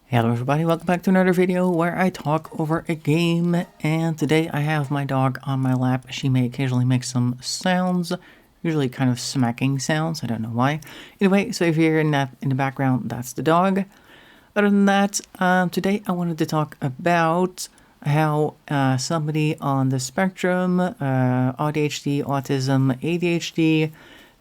Hello everybody, welcome back to another video where I talk over a game, and today I have my dog on my lap. She may occasionally make some sounds, usually kind of smacking sounds, I don't know why. Anyway, so if you're hearing that in the background, that's the dog. Other than that, today I wanted to talk about how somebody on the spectrum, AuDHD, Autism, ADHD,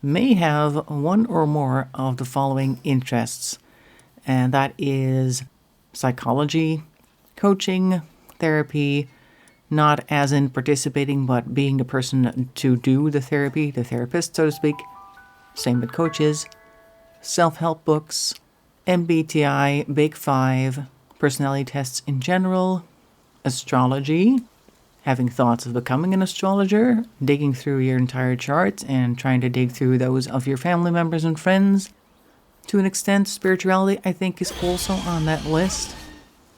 may have one or more of the following interests. And that is psychology, coaching, therapy, not as in participating, but being the person to do the therapy, the therapist, so to speak. Same with coaches, self-help books, MBTI, Big Five, personality tests in general, astrology, having thoughts of becoming an astrologer, digging through your entire chart and trying to dig through those of your family members and friends. To an extent, spirituality, I think, is also on that list.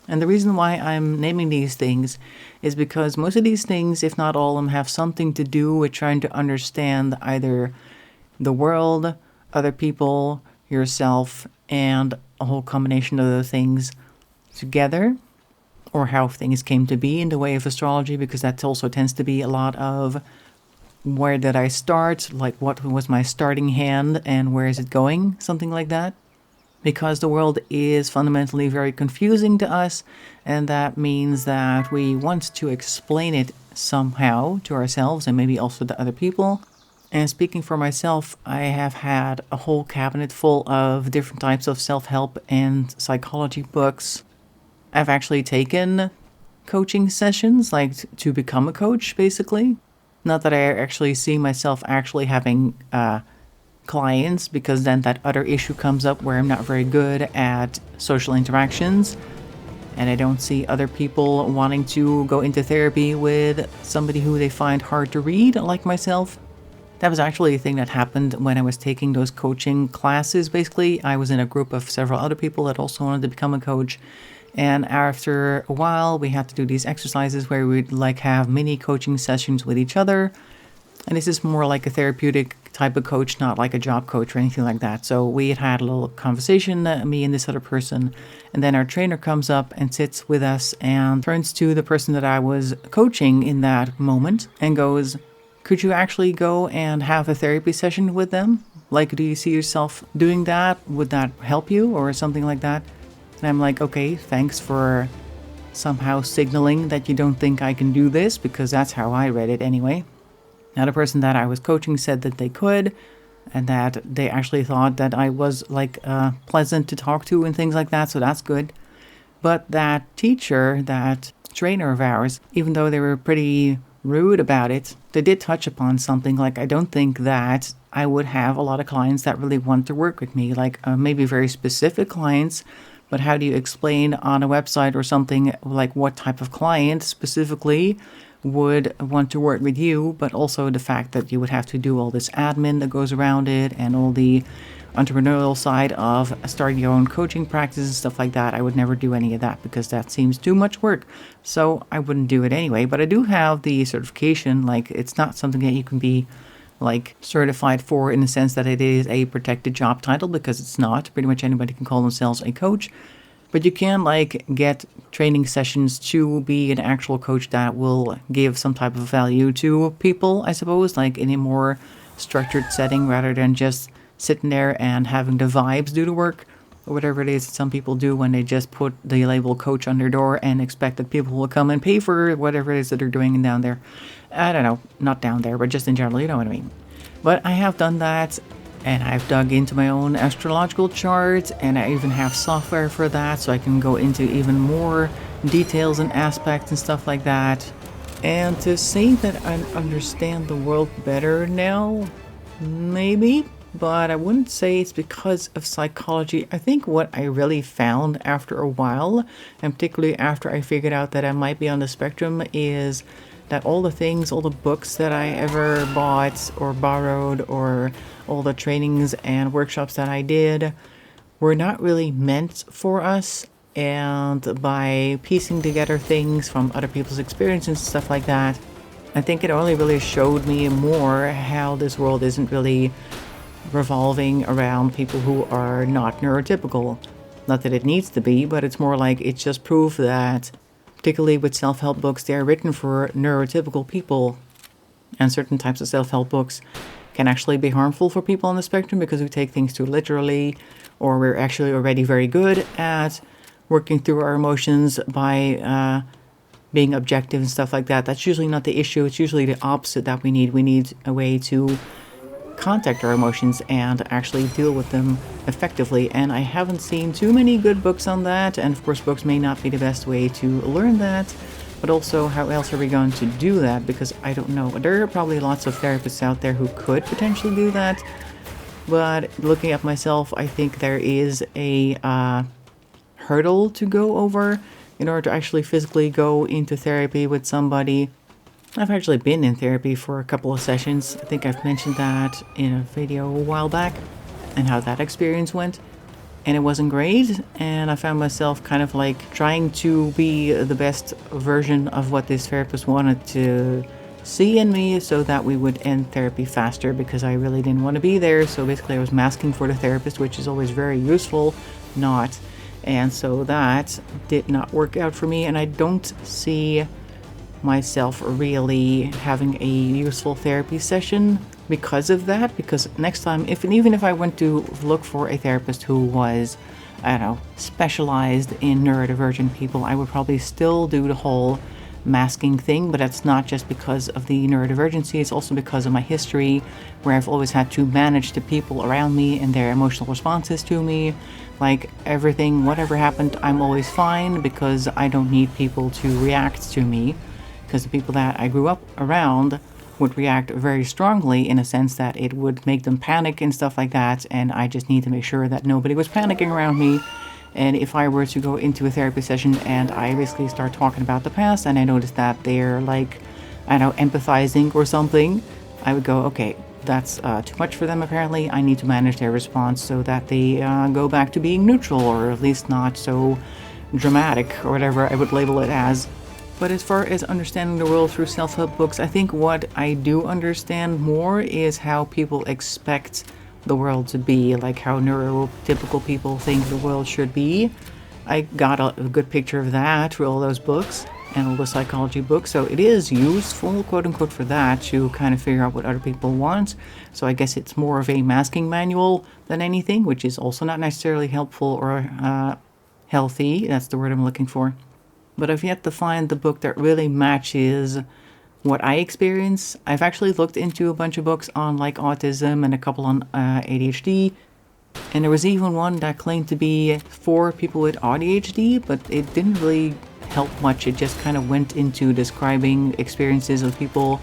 And the reason why I'm naming these things is because most of these things, if not all of them, have something to do with trying to understand either the world, other people, yourself, and a whole combination of those things together, or how things came to be in the way of astrology, because that also tends to be a lot of where did I start, like what was my starting hand and where is it going, something like that. Because the world is fundamentally very confusing to us, and that means that we want to explain it somehow to ourselves and maybe also to other people. And speaking for myself, I have had a whole cabinet full of different types of self-help and psychology books. I've actually taken coaching sessions, like to become a coach, basically. Not that I actually see myself actually having clients, because then that other issue comes up where I'm not very good at social interactions, and I don't see other people wanting to go into therapy with somebody who they find hard to read, like myself. That was actually a thing that happened when I was taking those coaching classes. Basically, I was in a group of several other people that also wanted to become a coach. And after a while, we had to do these exercises where we'd like have mini coaching sessions with each other. And this is more like a therapeutic type of coach, not like a job coach or anything like that. So we had a little conversation, me and this other person. And then our trainer comes up and sits with us and turns to the person that I was coaching in that moment and goes, "Could you actually go and have a therapy session with them? Like, do you see yourself doing that? Would that help you?" Or something like that. And I'm like, okay, thanks for somehow signaling that you don't think I can do this, because that's how I read it anyway. Now, the person that I was coaching said that they could, and that they actually thought that I was like pleasant to talk to and things like that, so that's good. But that teacher, that trainer of ours, even though they were pretty rude about it, they did touch upon something like, I don't think that I would have a lot of clients that really want to work with me, like maybe very specific clients. But how do you explain on a website or something like what type of client specifically would want to work with you, but also the fact that you would have to do all this admin that goes around it and all the entrepreneurial side of starting your own coaching practice and stuff like that. I would never do any of that because that seems too much work. So I wouldn't do it anyway. But I do have the certification. Like, it's not something that you can be like certified for in the sense that it is a protected job title, because it's not. Pretty much anybody can call themselves a coach, but you can like get training sessions to be an actual coach that will give some type of value to people, I suppose, like in a more structured setting rather than just sitting there and having the vibes do the work, or whatever it is that some people do when they just put the label coach on their door and expect that people will come and pay for whatever it is that they're doing down there. I don't know, not down there, but just in general, you know what I mean. But I have done that, and I've dug into my own astrological chart, and I even have software for that, so I can go into even more details and aspects and stuff like that. And to say that I understand the world better now, maybe, but I wouldn't say it's because of psychology. I think what I really found after a while, and particularly after I figured out that I might be on the spectrum, is that all the things, all the books that I ever bought or borrowed, or all the trainings and workshops that I did, were not really meant for us. And by piecing together things from other people's experiences and stuff like that, I think it only really showed me more how this world isn't really revolving around people who are not neurotypical. Not that it needs to be, but it's more like it's just proof that, particularly with self-help books, they are written for neurotypical people, and certain types of self-help books can actually be harmful for people on the spectrum because we take things too literally, or we're actually already very good at working through our emotions by being objective and stuff like that. That's usually not the issue. It's usually the opposite that we need. We need a way to contact our emotions and actually deal with them effectively. And I haven't seen too many good books on that. And of course, books may not be the best way to learn that. But also, how else are we going to do that? Because I don't know. There are probably lots of therapists out there who could potentially do that. But looking at myself, I think there is a hurdle to go over in order to actually physically go into therapy with somebody. I've actually been in therapy for a couple of sessions. I think I've mentioned that in a video a while back and how that experience went. And it wasn't great, and I found myself kind of like trying to be the best version of what this therapist wanted to see in me so that we would end therapy faster, because I really didn't want to be there. So basically I was masking for the therapist, which is always very useful, not. And so that did not work out for me, and I don't see myself really having a useful therapy session because of that. Because next time, even if I went to look for a therapist who was, I don't know, specialized in neurodivergent people, I would probably still do the whole masking thing. But that's not just because of the neurodivergency, it's also because of my history, where I've always had to manage the people around me and their emotional responses to me. Like everything, whatever happened, I'm always fine because I don't need people to react to me, because the people that I grew up around would react very strongly, in a sense that it would make them panic and stuff like that, and I just need to make sure that nobody was panicking around me. And if I were to go into a therapy session and I basically start talking about the past and I notice that they're like, I don't know, empathizing or something, I would go, okay, that's too much for them apparently. I need to manage their response so that they go back to being neutral, or at least not so dramatic, or whatever I would label it as. But as far as understanding the world through self-help books, I think what I do understand more is how people expect the world to be, like how neurotypical people think the world should be. I got a good picture of that through all those books and all the psychology books, so it is useful, quote-unquote, for that, to kind of figure out what other people want. So I guess it's more of a masking manual than anything, which is also not necessarily helpful or healthy. That's the word I'm looking for. But I've yet to find the book that really matches what I experience. I've actually looked into a bunch of books on like autism and a couple on ADHD. And there was even one that claimed to be for people with AuDHD, but it didn't really help much. It just kind of went into describing experiences of people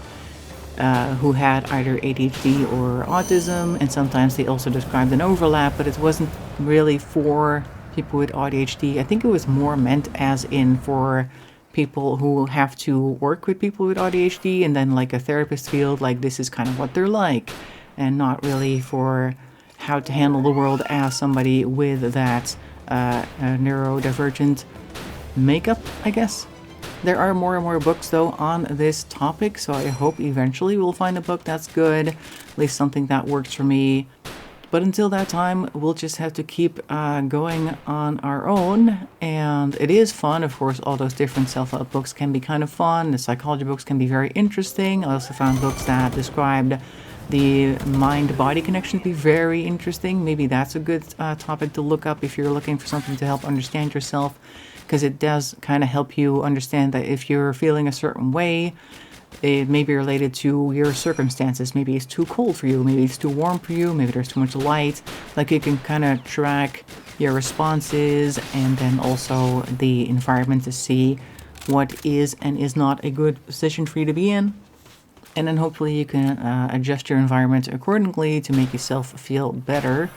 who had either ADHD or autism. And sometimes they also described an overlap, but it wasn't really for people with AuDHD. I think it was more meant as in for people who have to work with people with AuDHD, and then like a therapist field, like this is kind of what they're like, and not really for how to handle the world as somebody with that neurodivergent makeup, I guess. There are more and more books though on this topic, so I hope eventually we'll find a book that's good, at least something that works for me. But until that time, we'll just have to keep going on our own. And it is fun, of course. All those different self-help books can be kind of fun. The psychology books can be very interesting. I also found books that described the mind-body connection to be very interesting. Maybe that's a good topic to look up if you're looking for something to help understand yourself, because it does kind of help you understand that if you're feeling a certain way, it may be related to your circumstances. Maybe it's too cold for you, maybe it's too warm for you, maybe there's too much light. Like you can kind of track your responses and then also the environment to see what is and is not a good position for you to be in. And then hopefully you can adjust your environment accordingly to make yourself feel better.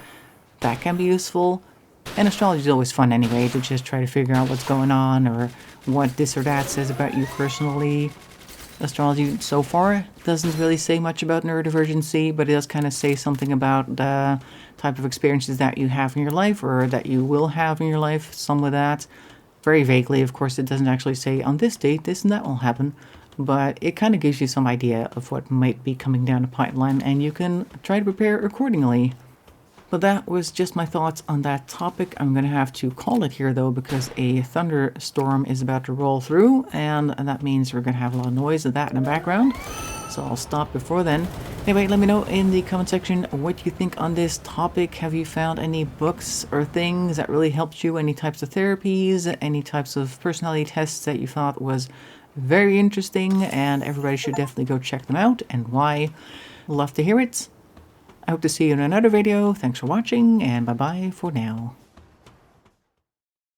That can be useful. And astrology is always fun anyway, to just try to figure out what's going on or what this or that says about you personally. Astrology so far doesn't really say much about neurodivergency, but it does kind of say something about the type of experiences that you have in your life or that you will have in your life, some of that. Very vaguely, of course, it doesn't actually say on this date this and that will happen, but it kind of gives you some idea of what might be coming down the pipeline, and you can try to prepare accordingly. But that was just my thoughts on that topic. I'm going to have to call it here, though, because a thunderstorm is about to roll through, and that means we're going to have a lot of noise of that in the background. So I'll stop before then. Anyway, let me know in the comment section what you think on this topic. Have you found any books or things that really helped you? Any types of therapies? Any types of personality tests that you thought was very interesting? And everybody should definitely go check them out, and why. Love to hear it. I hope to see you in another video. Thanks for watching, and bye-bye for now.